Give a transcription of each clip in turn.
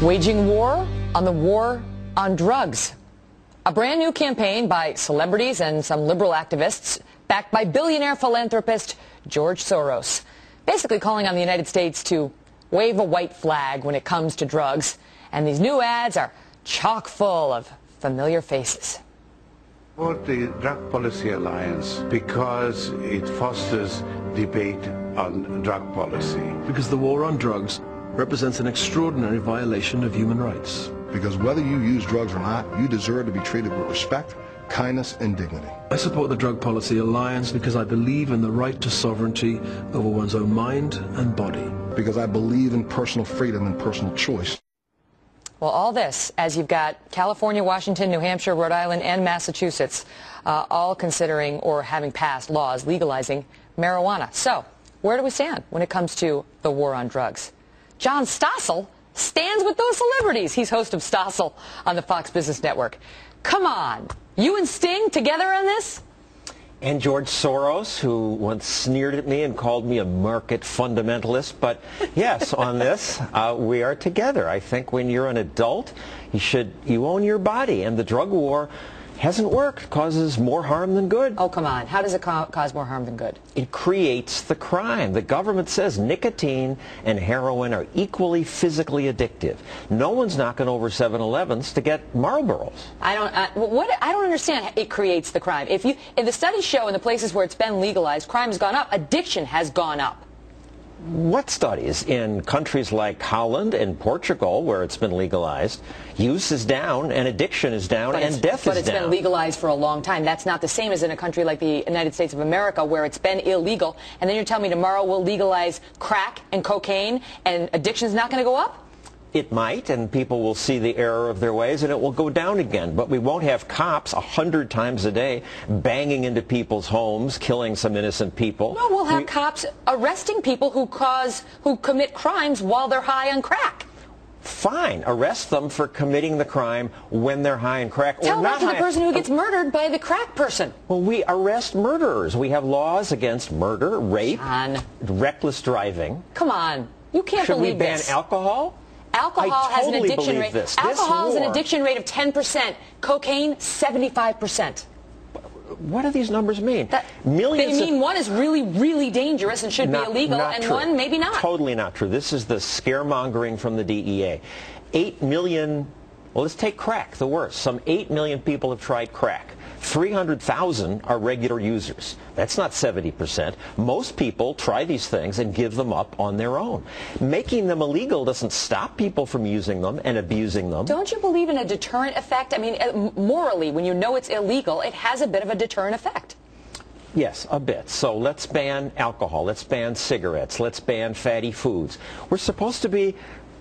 Waging war on the war on drugs. A brand new campaign by celebrities and some liberal activists backed by billionaire philanthropist George Soros, basically calling on the United States to wave a white flag when it comes to drugs. And these new ads are chock full of familiar faces. Support the Drug Policy Alliance because it fosters debate on drug policy. Because the war on drugs represents an extraordinary violation of human rights. Because whether you use drugs or not, you deserve to be treated with respect, kindness, and dignity. I support the Drug Policy Alliance because I believe in the right to sovereignty over one's own mind and body. Because I believe in personal freedom and personal choice. Well, all this as you've got California, Washington, New Hampshire, Rhode Island, and Massachusetts all considering or having passed laws legalizing marijuana. So where do we stand when it comes to the war on drugs? John Stossel stands with those celebrities. He's host of Stossel on the Fox Business Network. Come on, you and Sting together on this? And George Soros, who once sneered at me and called me a market fundamentalist. But yes, on this, we are together. I think when you're an adult, you own your body. And the drug war hasn't worked, causes more harm than good. Oh, come on. How does it cause more harm than good? It creates the crime. The government says nicotine and heroin are equally physically addictive. No one's knocking over 7-Elevens to get Marlboros. I don't understand. It creates the crime. If the studies show in the places where it's been legalized, crime has gone up, addiction has gone up. What studies? In countries like Holland and Portugal, where it's been legalized, use is down and addiction is down and death is down. But it's been legalized for a long time. That's not the same as in a country like the United States of America, where it's been illegal. And then you're telling me tomorrow we'll legalize crack and cocaine and addiction's not going to go up? It might, and people will see the error of their ways, and it will go down again. But we won't have cops 100 times a day banging into people's homes, killing some innocent people. No, we'll have cops arresting people who commit crimes while they're high on crack. Fine, arrest them for committing the crime when they're high on crack. Tell that to the person who gets murdered by the crack person. Well, we arrest murderers. We have laws against murder, rape, reckless driving. Come on, you can't believe this. Should we ban alcohol? Alcohol has an addiction rate. Alcohol has an addiction rate of 10%. Cocaine, 75%. What do these numbers mean? They mean one is really, really dangerous and should be illegal, and true. One maybe not. Totally not true. This is the scaremongering from the DEA. 8 million, well, let's take crack, the worst. Some 8 million people have tried crack. 300,000 are regular users. That's not 70%. Most people try these things and give them up on their own. Making them illegal doesn't stop people from using them and abusing them. Don't you believe in a deterrent effect? I mean, morally, when you know it's illegal, it has a bit of a deterrent effect. Yes, a bit. So let's ban alcohol. Let's ban cigarettes. Let's ban fatty foods. We're supposed to be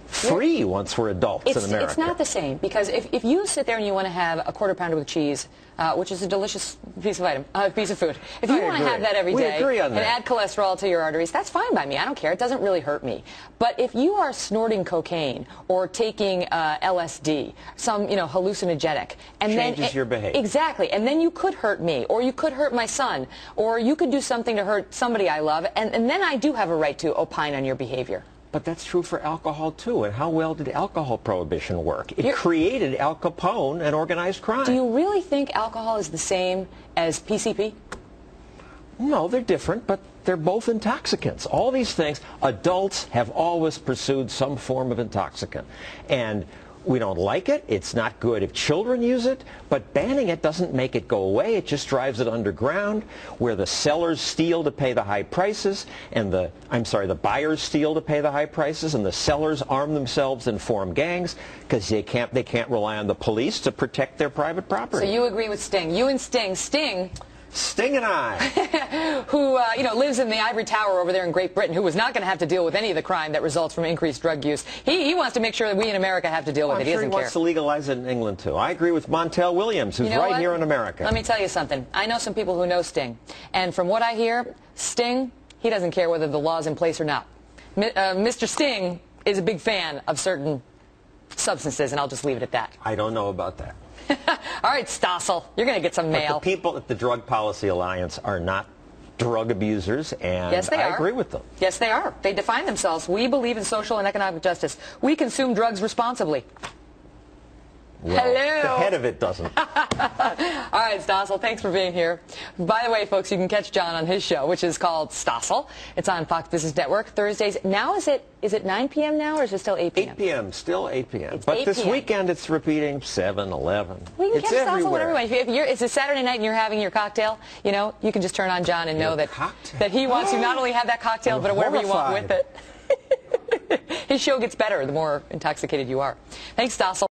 free once we're adults in America. It's not the same, because if you sit there and you want to have a quarter pounder with cheese, which is a delicious piece of food, if you want to have that every day and add cholesterol to your arteries, that's fine by me. I don't care. It doesn't really hurt me. But if you are snorting cocaine or taking LSD, some hallucinogenic, and changes your behavior. Exactly, and then you could hurt me, or you could hurt my son, or you could do something to hurt somebody I love, and then I do have a right to opine on your behavior. But that's true for alcohol, too. And how well did alcohol prohibition work? It created Al Capone and organized crime. Do you really think alcohol is the same as PCP? No, they're different, but they're both intoxicants. All these things, adults have always pursued some form of intoxicant. And we don't like it. It's not good if children use it, but banning it doesn't make it go away. It just drives it underground, where the sellers steal to pay the high prices, and the buyers steal to pay the high prices, and the sellers arm themselves and form gangs because they can't rely on the police to protect their private property. So you agree with Sting? You and Sting and I, who lives in the ivory tower over there in Great Britain, who was not going to have to deal with any of the crime that results from increased drug use. He wants to make sure that we in America have to deal with it. He doesn't care. He wants to legalize it in England too. I agree with Montel Williams, who's right here in America. Let me tell you something. I know some people who know Sting, and from what I hear, Sting, he doesn't care whether the law's in place or not. Mr. Sting is a big fan of certain substances, and I'll just leave it at that. I don't know about that. All right, Stossel, you're going to get some mail. But the people at the Drug Policy Alliance are not drug abusers, and yes, I agree with them. Yes, they are. They define themselves. We believe in social and economic justice. We consume drugs responsibly. Well, hello. The head of it doesn't. All right, Stossel, thanks for being here. By the way, folks, you can catch John on his show, which is called Stossel. It's on Fox Business Network Thursdays. Now is it 9 p.m. now, or is it still 8 p.m.? 8 p.m., still 8 p.m. It's but 8 this p.m. weekend it's repeating 7, 11. Well, you can it's catch Stossel everywhere. whenever. If it's a Saturday night and you're having your cocktail, you know, you can just turn on John and know that he wants you not only have that cocktail, but whatever you want with it. His show gets better the more intoxicated you are. Thanks, Stossel.